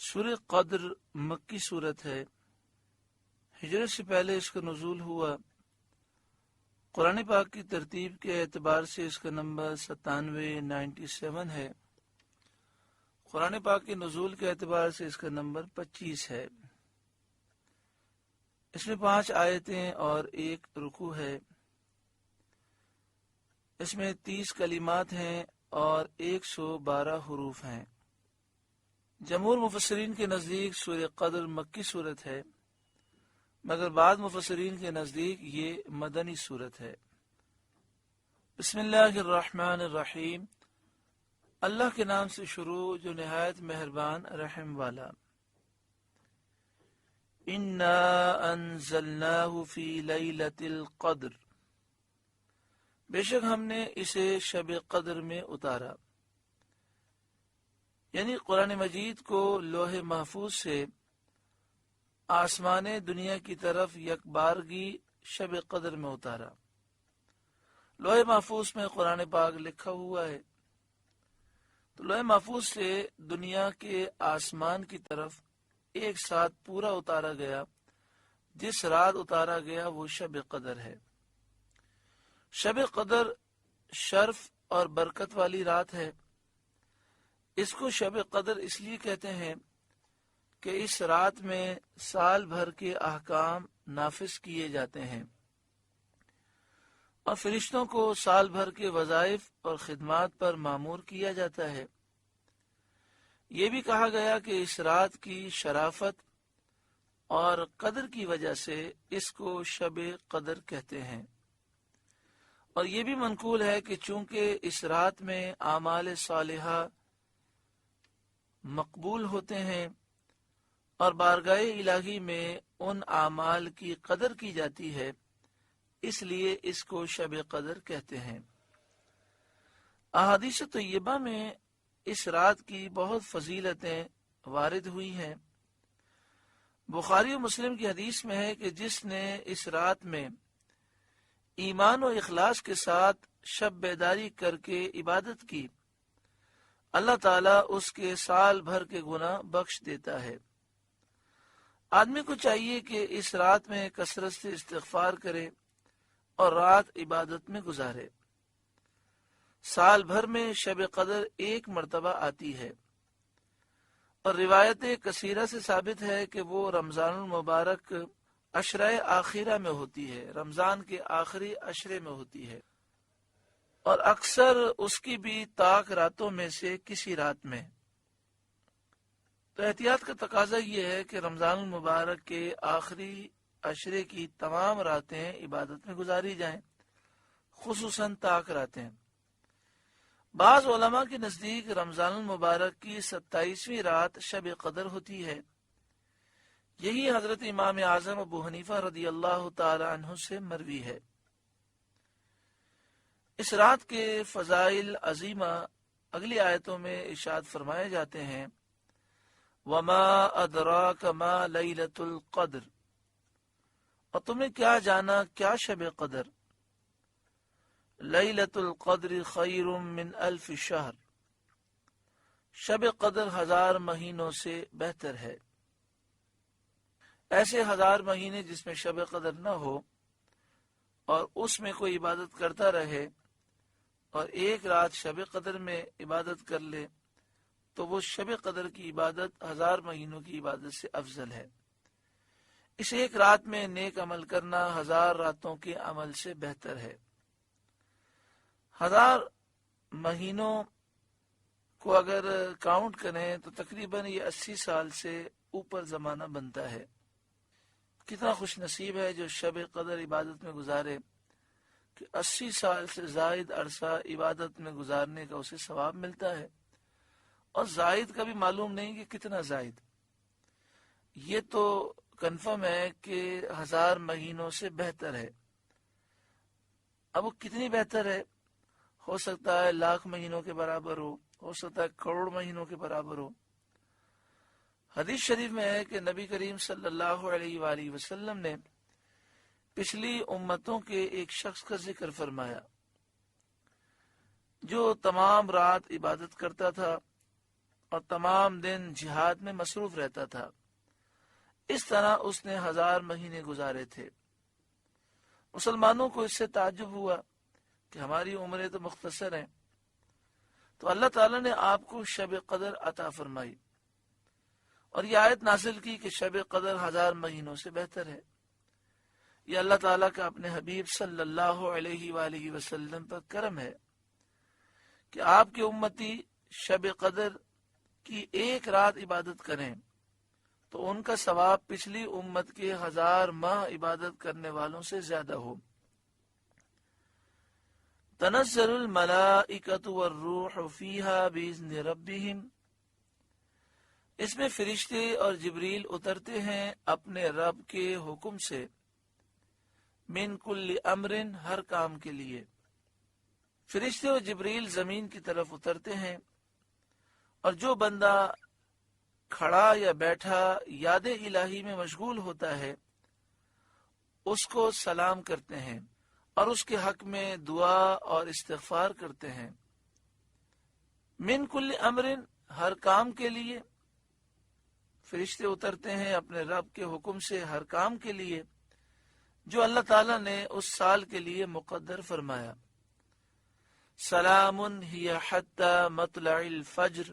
سورہ قدر مکی صورت ہے۔ ہجرت سے پہلے اس کا نزول ہوا۔ قرآن پاک کی ترتیب کے اعتبار سے اس کا نمبر 97 ہے۔ قرآن پاک کے نزول کے اعتبار سے اس کا نمبر 25 ہے۔ اس میں 5 آیتیں اور 1 رکوع ہے۔ اس میں 30 کلمات ہیں اور 112 حروف ہیں۔ جمہور مفسرین کے نزدیک سورہ قدر مکی صورت ہے، مگر بعض مفسرین کے نزدیک یہ مدنی صورت ہے۔ بسم اللہ الرحمن الرحیم، اللہ کے نام سے شروع جو نہایت مہربان رحم والا۔ انا انزلناہ فی لیلۃ القدر، بے شک ہم نے اسے شب قدر میں اتارا، یعنی قرآن مجید کو لوح محفوظ سے آسمان دنیا کی طرف یک بارگی شب قدر میں اتارا۔ لوح محفوظ میں قرآن پاک لکھا ہوا ہے، تو لوح محفوظ سے دنیا کے آسمان کی طرف ایک ساتھ پورا اتارا گیا۔ جس رات اتارا گیا وہ شب قدر ہے۔ شب قدر شرف اور برکت والی رات ہے۔ اس کو شب قدر اس لیے کہتے ہیں کہ اس رات میں سال بھر کے احکام نافذ کیے جاتے ہیں اور فرشتوں کو سال بھر کے وظائف اور خدمات پر مامور کیا جاتا ہے۔ یہ بھی کہا گیا کہ اس رات کی شرافت اور قدر کی وجہ سے اس کو شب قدر کہتے ہیں، اور یہ بھی منقول ہے کہ چونکہ اس رات میں اعمال صالحہ مقبول ہوتے ہیں اور بارگاہ الہی میں ان اعمال کی قدر کی جاتی ہے، اس لیے اس کو شب قدر کہتے ہیں۔ احادیث طیبہ میں اس رات کی بہت فضیلتیں وارد ہوئی ہیں۔ بخاری و مسلم کی حدیث میں ہے کہ جس نے اس رات میں ایمان و اخلاص کے ساتھ شب بیداری کر کے عبادت کی، اللہ تعالیٰ اس کے سال بھر کے گناہ بخش دیتا ہے۔ آدمی کو چاہیے کہ اس رات میں کثرت سے استغفار کرے اور رات عبادت میں گزارے۔ سال بھر میں شب قدر ایک مرتبہ آتی ہے، اور روایت کثیرہ سے ثابت ہے کہ وہ رمضان المبارک عشرہ آخرہ میں ہوتی ہے، رمضان کے آخری عشرے میں ہوتی ہے، اور اکثر اس کی بھی طاق راتوں میں سے کسی رات میں۔ تو احتیاط کا تقاضا یہ ہے کہ رمضان المبارک کے آخری عشرے کی تمام راتیں عبادت میں گزاری جائیں، خصوصاً طاق راتیں۔ بعض علماء کے نزدیک رمضان المبارک کی 27ویں رات شب قدر ہوتی ہے۔ یہی حضرت امام اعظم ابو حنیفہ رضی اللہ تعالی عنہ سے مروی ہے۔ اس رات کے فضائل عظیمہ اگلی آیتوں میں ارشاد فرمائے جاتے ہیں۔ وما ادراک ما لیلۃ القدر، اور تمہیں کیا جانا کیا شب قدر؟ لیلۃ القدر خیر من الف شہر، شب قدر 1000 مہینوں سے بہتر ہے۔ ایسے 1000 مہینے جس میں شب قدر نہ ہو اور اس میں کوئی عبادت کرتا رہے اور ایک رات شب قدر میں عبادت کر لے تو وہ شب قدر کی عبادت 1000 مہینوں کی عبادت سے افضل ہے۔ اس ایک رات میں نیک عمل کرنا 1000 راتوں کے عمل سے بہتر ہے۔ 1000 مہینوں کو اگر کاؤنٹ کریں تو تقریباً یہ 80 سال سے اوپر زمانہ بنتا ہے۔ کتنا خوش نصیب ہے جو شب قدر عبادت میں گزارے کہ 80 سال سے زائد عرصہ عبادت میں گزارنے کا اسے ثواب ملتا ہے، اور زائد کا بھی معلوم نہیں کہ کتنا زائد۔ یہ تو کنفرم ہے کہ 1000 مہینوں سے بہتر ہے۔ اب وہ کتنی بہتر ہے؟ ہو سکتا ہے لاکھ مہینوں کے برابر ہو سکتا ہے کروڑ مہینوں کے برابر ہو۔ حدیث شریف میں ہے کہ نبی کریم صلی اللہ علیہ وآلہ وسلم نے پچھلی امتوں کے ایک شخص کا ذکر فرمایا جو تمام رات عبادت کرتا تھا اور تمام دن جہاد میں مصروف رہتا تھا۔ اس طرح اس نے 1000 مہینے گزارے تھے۔ مسلمانوں کو اس سے تعجب ہوا کہ ہماری عمریں تو مختصر ہیں، تو اللہ تعالیٰ نے آپ کو شب قدر عطا فرمائی اور یہ آیت نازل کی کہ شب قدر 1000 مہینوں سے بہتر ہے۔ یہ اللہ تعالیٰ کا اپنے حبیب صلی اللہ علیہ وآلہ وسلم پر کرم ہے کہ آپ کے امتی شب قدر کی ایک رات عبادت کریں تو ان کا ثواب پچھلی امت کے 1000 ماہ عبادت کرنے والوں سے زیادہ ہو۔ تنزل الملائکۃ والروح فیہا بإذن ربہم، اس میں فرشتے اور جبریل اترتے ہیں اپنے رب کے حکم سے، من کل امر، ہر کام کے لیے۔ فرشتے اور جبریل زمین کی طرف اترتے ہیں اور جو بندہ کھڑا یا بیٹھا یاد الہی میں مشغول ہوتا ہے اس کو سلام کرتے ہیں اور اس کے حق میں دعا اور استغفار کرتے ہیں۔ من کل امر، ہر کام کے لیے۔ فرشتے اترتے ہیں اپنے رب کے حکم سے ہر کام کے لیے جو اللہ تعالیٰ نے اس سال کے لیے مقدر فرمایا۔ سلام ہی حتی مطلع الفجر،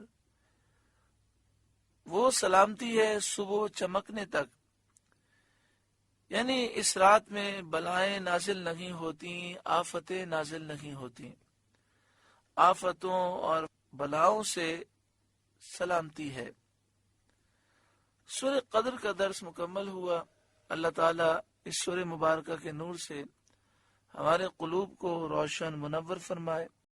وہ سلامتی ہے صبح چمکنے تک، یعنی اس رات میں بلائیں نازل نہیں ہوتی، آفتیں نازل نہیں ہوتی۔ آفتوں اور بلاؤں سے سلامتی ہے۔ سورہ قدر کا درس مکمل ہوا۔ اللہ تعالیٰ اس سورہ مبارکہ کے نور سے ہمارے قلوب کو روشن منور فرمائے۔